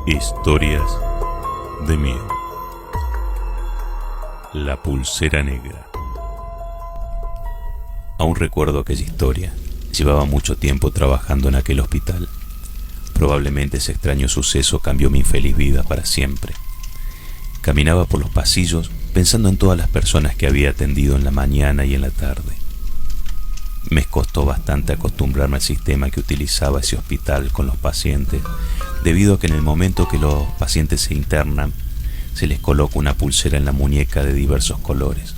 Historias de miedo. La pulsera negra. Aún recuerdo aquella historia. Llevaba mucho tiempo trabajando en aquel hospital. Probablemente ese extraño suceso cambió mi infeliz vida para siempre. Caminaba por los pasillos pensando en todas las personas que había atendido en la mañana y en la tarde. Me costó bastante acostumbrarme al sistema que utilizaba ese hospital con los pacientes, debido a que en el momento que los pacientes se internan, se les coloca una pulsera en la muñeca de diversos colores.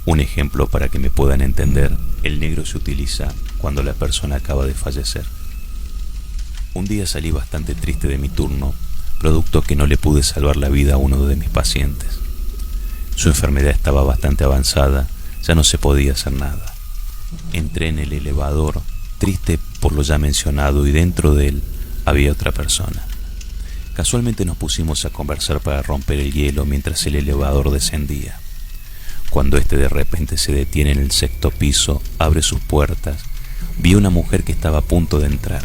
Un ejemplo para que me puedan entender: el negro se utiliza cuando la persona acaba de fallecer. Un día salí bastante triste de mi turno, producto que no le pude salvar la vida a uno de mis pacientes. Su enfermedad estaba bastante avanzada, ya no se podía hacer nada. Entré en el elevador, triste por lo ya mencionado, y dentro de él había otra persona. Casualmente nos pusimos a conversar para romper el hielo mientras el elevador descendía. Cuando este de repente se detiene en el 6º piso, abre sus puertas, vi una mujer que estaba a punto de entrar.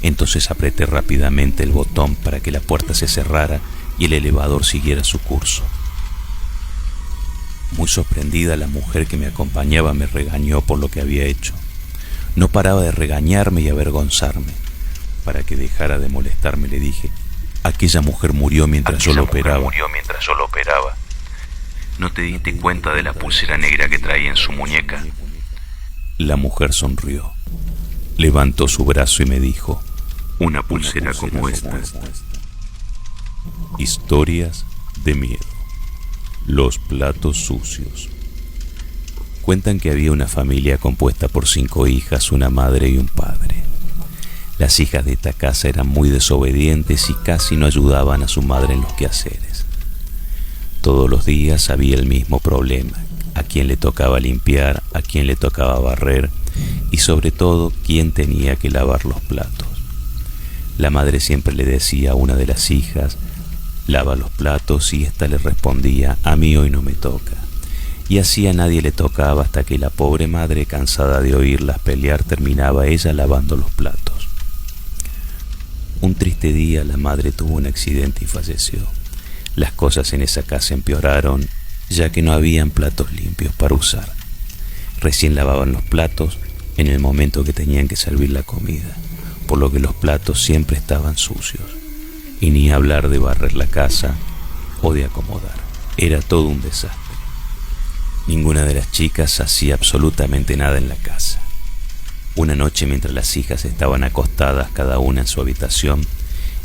Entonces apreté rápidamente el botón para que la puerta se cerrara y el elevador siguiera su curso. Muy sorprendida, la mujer que me acompañaba me regañó por lo que había hecho. No paraba de regañarme y avergonzarme. Para que dejara de molestarme le dije: aquella mujer murió mientras yo lo operaba. ¿No te diste cuenta de la pulsera negra que traía en su muñeca? La mujer sonrió, levantó su brazo y me dijo: una pulsera como esta. Historias de miedo. Los platos sucios. Cuentan que había una familia compuesta por 5 hijas, una madre y un padre. Las hijas de esta casa eran muy desobedientes y casi no ayudaban a su madre en los quehaceres. Todos los días había el mismo problema: a quién le tocaba limpiar, a quién le tocaba barrer y sobre todo quién tenía que lavar los platos. La madre siempre le decía a una de las hijas: lava los platos, y ésta le respondía: a mí hoy no me toca. Y así a nadie le tocaba hasta que la pobre madre, cansada de oírlas pelear, terminaba ella lavando los platos. Un triste día la madre tuvo un accidente y falleció. Las cosas en esa casa empeoraron, ya que no habían platos limpios para usar. Recién lavaban los platos en el momento que tenían que servir la comida, por lo que los platos siempre estaban sucios. Y ni hablar de barrer la casa o de acomodar. Era todo un desastre. Ninguna de las chicas hacía absolutamente nada en la casa. Una noche, mientras las hijas estaban acostadas cada una en su habitación,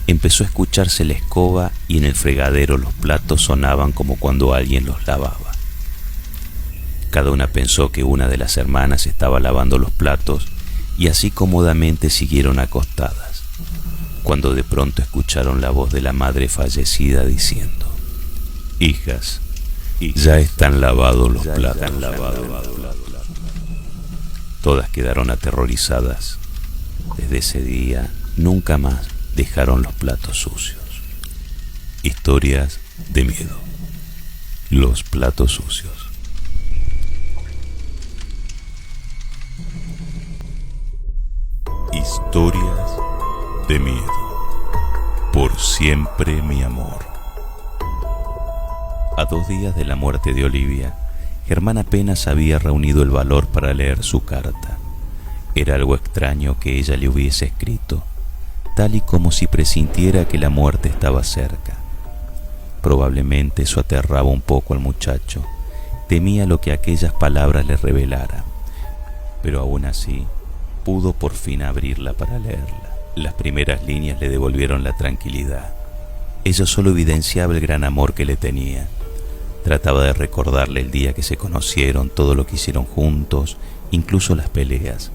empezó a escucharse la escoba y en el fregadero los platos sonaban como cuando alguien los lavaba. Cada una pensó que una de las hermanas estaba lavando los platos y así cómodamente siguieron acostadas, cuando de pronto escucharon la voz de la madre fallecida diciendo: hijas, ya están lavados los platos. Todas quedaron aterrorizadas. Desde ese día nunca más dejaron los platos sucios. Historias de miedo. Los platos sucios. Historias de miedo. Por siempre mi amor. A 2 días de la muerte de Olivia, Germán apenas había reunido el valor para leer su carta. Era algo extraño que ella le hubiese escrito, tal y como si presintiera que la muerte estaba cerca. Probablemente eso aterraba un poco al muchacho. Temía lo que aquellas palabras le revelaran, pero aún así pudo por fin abrirla para leerla. Las primeras líneas le devolvieron la tranquilidad. Ella solo evidenciaba el gran amor que le tenía. Trataba de recordarle el día que se conocieron, todo lo que hicieron juntos, incluso las peleas.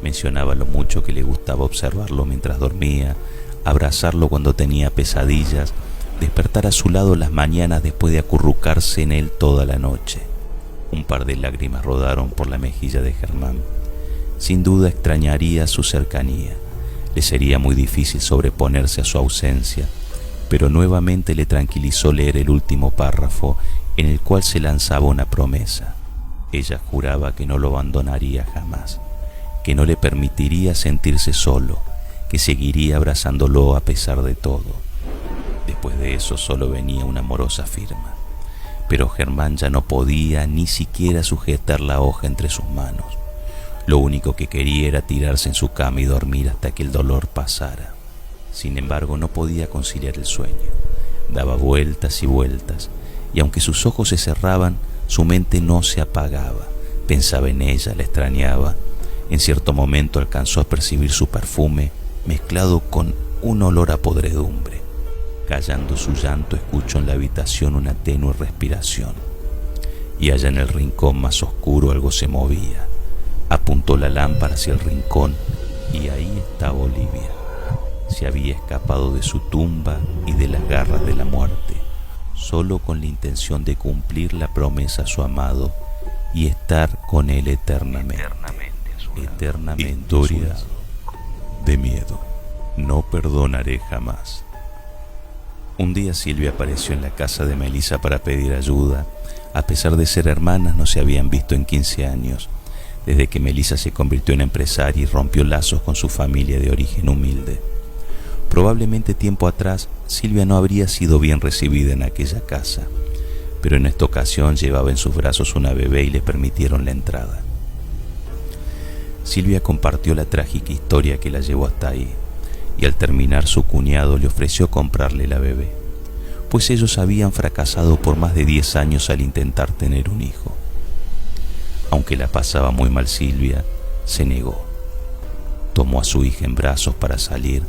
Mencionaba lo mucho que le gustaba observarlo mientras dormía, abrazarlo cuando tenía pesadillas, despertar a su lado las mañanas después de acurrucarse en él toda la noche. Un par de lágrimas rodaron por la mejilla de Germán. Sin duda extrañaría su cercanía. Le sería muy difícil sobreponerse a su ausencia, pero nuevamente le tranquilizó leer el último párrafo, en el cual se lanzaba una promesa. Ella juraba que no lo abandonaría jamás, que no le permitiría sentirse solo, que seguiría abrazándolo a pesar de todo. Después de eso solo venía una amorosa firma, pero Germán ya no podía ni siquiera sujetar la hoja entre sus manos. Lo único que quería era tirarse en su cama y dormir hasta que el dolor pasara. Sin embargo, no podía conciliar el sueño. Daba vueltas y vueltas, y aunque sus ojos se cerraban, su mente no se apagaba. Pensaba en ella, la extrañaba. En cierto momento alcanzó a percibir su perfume mezclado con un olor a podredumbre. Callando su llanto, escuchó en la habitación una tenue respiración, y allá en el rincón más oscuro algo se movía. Apuntó la lámpara hacia el rincón y ahí estaba Olivia. Se había escapado de su tumba y de las garras de la muerte, solo con la intención de cumplir la promesa a su amado y estar con él eternamente. Historia de miedo. No perdonaré jamás. Un día Silvia apareció en la casa de Melissa para pedir ayuda. A pesar de ser hermanas, no se habían visto en 15 años, desde que Melissa se convirtió en empresaria y rompió lazos con su familia de origen humilde. Probablemente tiempo atrás, Silvia no habría sido bien recibida en aquella casa, pero en esta ocasión llevaba en sus brazos una bebé y le permitieron la entrada. Silvia compartió la trágica historia que la llevó hasta ahí, y al terminar su cuñado le ofreció comprarle la bebé, pues ellos habían fracasado por más de 10 años al intentar tener un hijo. Aunque la pasaba muy mal Silvia, se negó. Tomó a su hija en brazos para salir,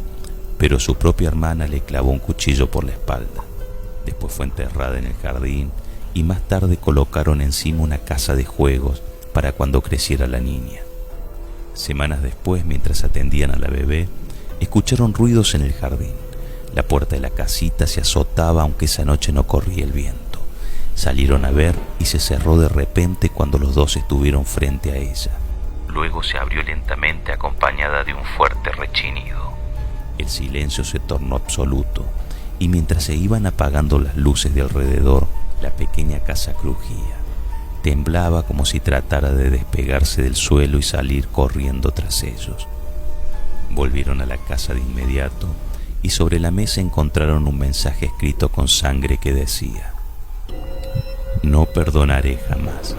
pero su propia hermana le clavó un cuchillo por la espalda. Después fue enterrada en el jardín y más tarde colocaron encima una casa de juegos para cuando creciera la niña. Semanas después, mientras atendían a la bebé, escucharon ruidos en el jardín. La puerta de la casita se azotaba aunque esa noche no corría el viento. Salieron a ver y se cerró de repente cuando los dos estuvieron frente a ella. Luego se abrió lentamente acompañada de un fuerte rechinido. El silencio se tornó absoluto y mientras se iban apagando las luces de alrededor, la pequeña casa crujía. Temblaba como si tratara de despegarse del suelo y salir corriendo tras ellos. Volvieron a la casa de inmediato y sobre la mesa encontraron un mensaje escrito con sangre que decía: no perdonaré jamás,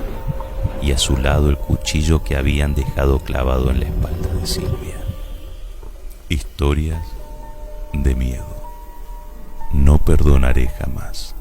y a su lado el cuchillo que habían dejado clavado en la espalda de Silvia. Historias de miedo. No perdonaré jamás.